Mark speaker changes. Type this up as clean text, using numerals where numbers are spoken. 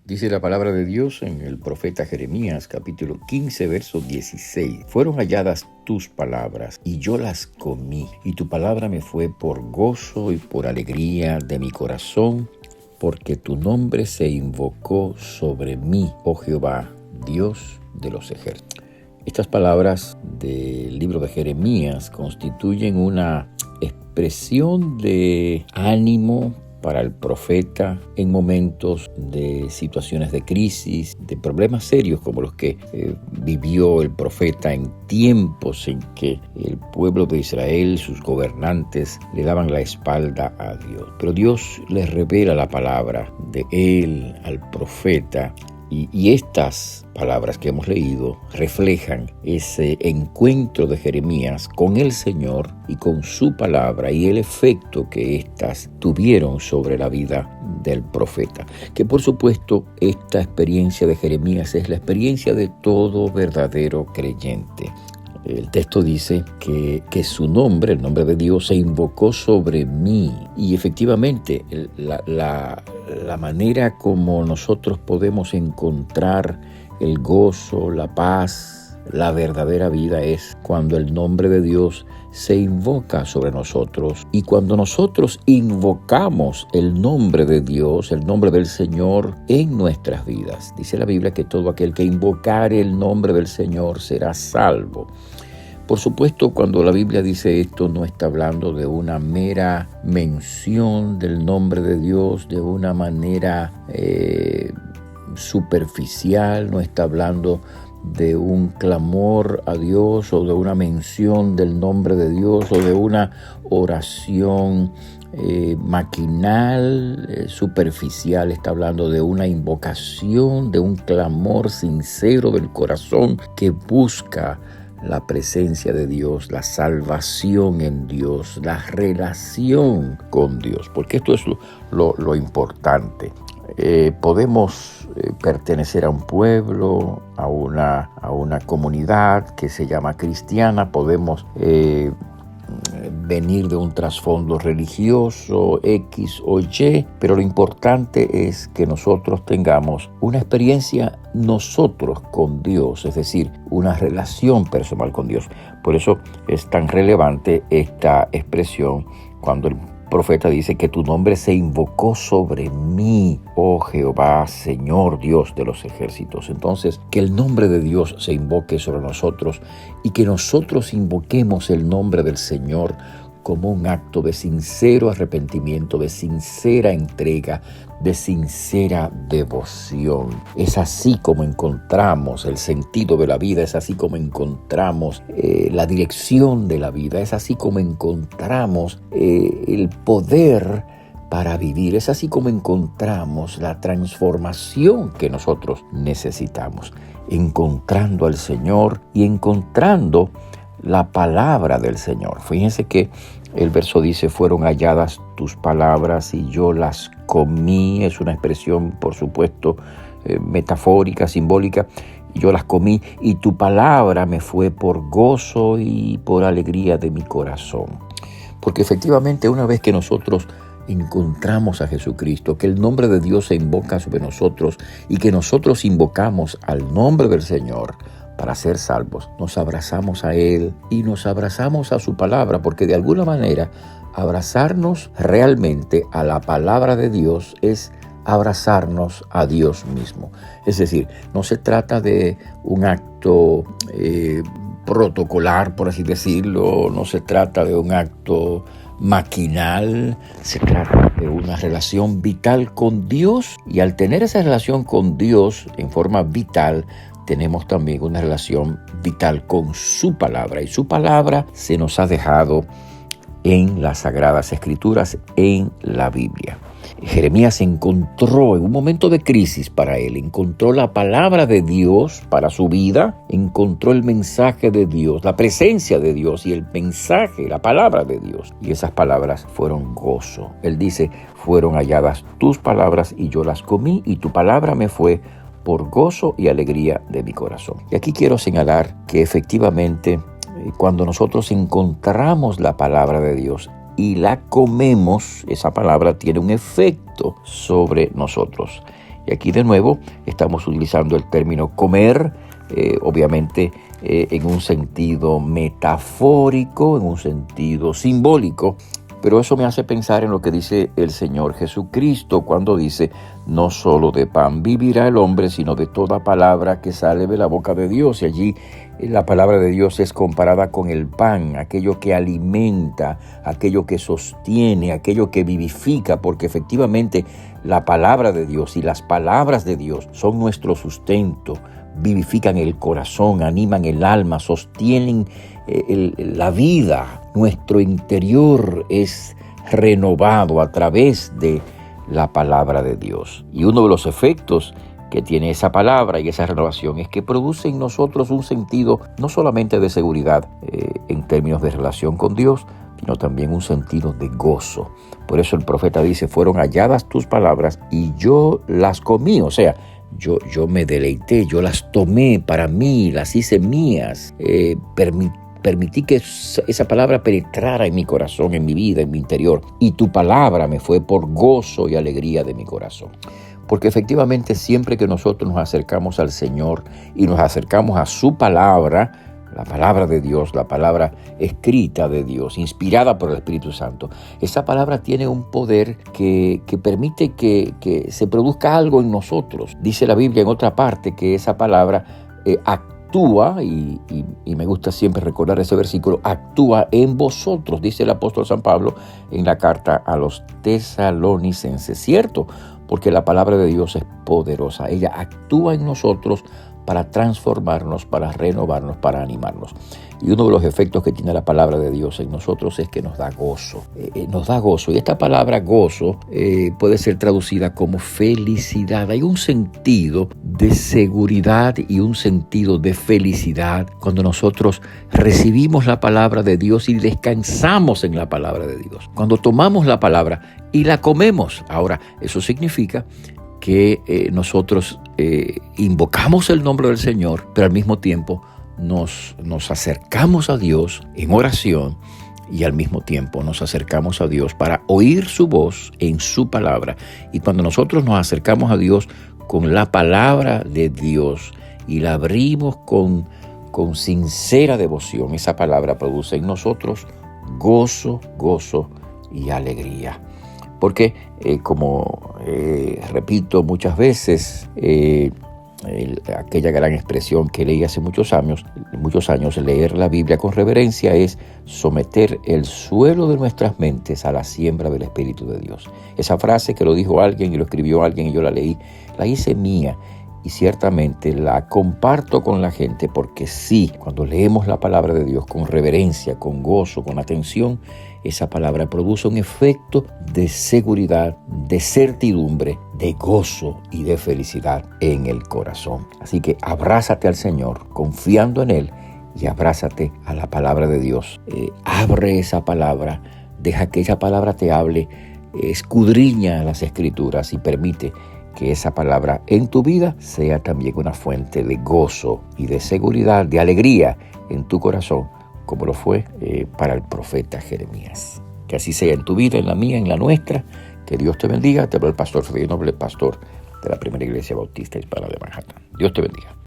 Speaker 1: Dice la palabra de Dios en el profeta Jeremías, capítulo 15, verso 16. Fueron halladas tus palabras y yo las comí, y tu palabra me fue por gozo y por alegría de mi corazón, porque tu nombre se invocó sobre mí, oh Jehová, Dios de los ejércitos. Estas palabras del libro de Jeremías constituyen una expresión de ánimo para el profeta en momentos de situaciones de crisis, de problemas serios como los que vivió el profeta en tiempos en que el pueblo de Israel, sus gobernantes, le daban la espalda a Dios. Pero Dios les revela la palabra de él al profeta. Y estas palabras que hemos leído reflejan ese encuentro de Jeremías con el Señor y con su palabra y el efecto que éstas tuvieron sobre la vida del profeta. Que por supuesto esta experiencia de Jeremías es la experiencia de todo verdadero creyente. El texto dice que su nombre, el nombre de Dios, se invocó sobre mí. Y efectivamente, la manera como nosotros podemos encontrar el gozo, la paz, la verdadera vida es cuando el nombre de Dios se invoca sobre nosotros. Y cuando nosotros invocamos el nombre de Dios, el nombre del Señor en nuestras vidas. Dice la Biblia que todo aquel que invocare el nombre del Señor será salvo. Por supuesto, cuando la Biblia dice esto, no está hablando de una mera mención del nombre de Dios de una manera superficial, no está hablando de un clamor a Dios o de una mención del nombre de Dios o de una oración maquinal, superficial. Está hablando de una invocación, de un clamor sincero del corazón que busca la presencia de Dios, la salvación en Dios, la relación con Dios, porque esto es lo importante. Podemos pertenecer a un pueblo, a una comunidad que se llama cristiana, podemos venir de un trasfondo religioso X o Y, pero lo importante es que nosotros tengamos una experiencia nosotros con Dios, es decir, una relación personal con Dios. Por eso es tan relevante esta expresión cuando el profeta dice que tu nombre se invocó sobre mí, oh Jehová, Señor Dios de los ejércitos. Entonces, que el nombre de Dios se invoque sobre nosotros y que nosotros invoquemos el nombre del Señor como un acto de sincero arrepentimiento, de sincera entrega, de sincera devoción. Es así como encontramos el sentido de la vida, es así como encontramos la dirección de la vida, es así como encontramos el poder para vivir, es así como encontramos la transformación que nosotros necesitamos, encontrando al Señor y encontrando la palabra del Señor. Fíjense que el verso dice, fueron halladas tus palabras y yo las comí. Es una expresión, por supuesto, metafórica, simbólica. Yo las comí y tu palabra me fue por gozo y por alegría de mi corazón. Porque efectivamente una vez que nosotros encontramos a Jesucristo, que el nombre de Dios se invoca sobre nosotros y que nosotros invocamos al nombre del Señor para ser salvos, nos abrazamos a Él y nos abrazamos a su palabra, porque de alguna manera abrazarnos realmente a la palabra de Dios es abrazarnos a Dios mismo. Es decir, no se trata de un acto protocolar, por así decirlo, no se trata de un acto maquinal, se trata de una relación vital con Dios, y al tener esa relación con Dios en forma vital, tenemos también una relación vital con su palabra, y su palabra se nos ha dejado en las Sagradas Escrituras, en la Biblia. Jeremías encontró en un momento de crisis para él, encontró la palabra de Dios para su vida, encontró el mensaje de Dios, la presencia de Dios y el mensaje, la palabra de Dios. Y esas palabras fueron gozo. Él dice, fueron halladas tus palabras y yo las comí y tu palabra me fue por gozo y alegría de mi corazón. Y aquí quiero señalar que efectivamente cuando nosotros encontramos la palabra de Dios y la comemos, esa palabra tiene un efecto sobre nosotros. Y aquí de nuevo estamos utilizando el término comer, obviamente en un sentido metafórico, en un sentido simbólico. Pero eso me hace pensar en lo que dice el Señor Jesucristo cuando dice: no solo de pan vivirá el hombre, sino de toda palabra que sale de la boca de Dios. Y allí la palabra de Dios es comparada con el pan, aquello que alimenta, aquello que sostiene, aquello que vivifica, porque efectivamente la palabra de Dios y las palabras de Dios son nuestro sustento, vivifican el corazón, animan el alma, sostienen la vida. Nuestro interior es renovado a través de la palabra de Dios. Y uno de los efectos que tiene esa palabra y esa renovación es que produce en nosotros un sentido no solamente de seguridad en términos de relación con Dios, sino también un sentido de gozo. Por eso el profeta dice: fueron halladas tus palabras y yo las comí. O sea, yo me deleité, yo las tomé para mí, las hice mías, permití que esa palabra penetrara en mi corazón, en mi vida, en mi interior. Y tu palabra me fue por gozo y alegría de mi corazón. Porque efectivamente siempre que nosotros nos acercamos al Señor y nos acercamos a su palabra, la palabra de Dios, la palabra escrita de Dios, inspirada por el Espíritu Santo, esa palabra tiene un poder que permite que se produzca algo en nosotros. Dice la Biblia en otra parte que esa palabra actúa, y me gusta siempre recordar ese versículo, actúa en vosotros, dice el apóstol San Pablo en la carta a los Tesalonicenses. ¿Cierto? Porque la palabra de Dios es poderosa. Ella actúa en nosotros para transformarnos, para renovarnos, para animarnos. Y uno de los efectos que tiene la palabra de Dios en nosotros es que nos da gozo. Nos da gozo. Y esta palabra gozo puede ser traducida como felicidad. Hay un sentido de seguridad y un sentido de felicidad cuando nosotros recibimos la palabra de Dios y descansamos en la palabra de Dios. Cuando tomamos la palabra y la comemos. Ahora, eso significa que nosotros invocamos el nombre del Señor, pero al mismo tiempo nos acercamos a Dios en oración y al mismo tiempo nos acercamos a Dios para oír su voz en su palabra. Y cuando nosotros nos acercamos a Dios con la palabra de Dios y la abrimos con sincera devoción, esa palabra produce en nosotros gozo y alegría. Porque, como repito muchas veces, aquella gran expresión que leí hace muchos años, leer la Biblia con reverencia es someter el suelo de nuestras mentes a la siembra del Espíritu de Dios. Esa frase que lo dijo alguien y lo escribió alguien y yo la leí, la hice mía. Y ciertamente la comparto con la gente porque sí, cuando leemos la palabra de Dios con reverencia, con gozo, con atención, esa palabra produce un efecto de seguridad, de certidumbre, de gozo y de felicidad en el corazón. Así que abrázate al Señor confiando en Él y abrázate a la palabra de Dios. Abre esa palabra, deja que esa palabra te hable, escudriña las Escrituras y permite que esa palabra en tu vida sea también una fuente de gozo y de seguridad, de alegría en tu corazón, como lo fue para el profeta Jeremías. Que así sea en tu vida, en la mía, en la nuestra. Que Dios te bendiga. Te habla el pastor Freddy Noble, pastor de la Primera Iglesia Bautista Hispana de Manhattan. Dios te bendiga.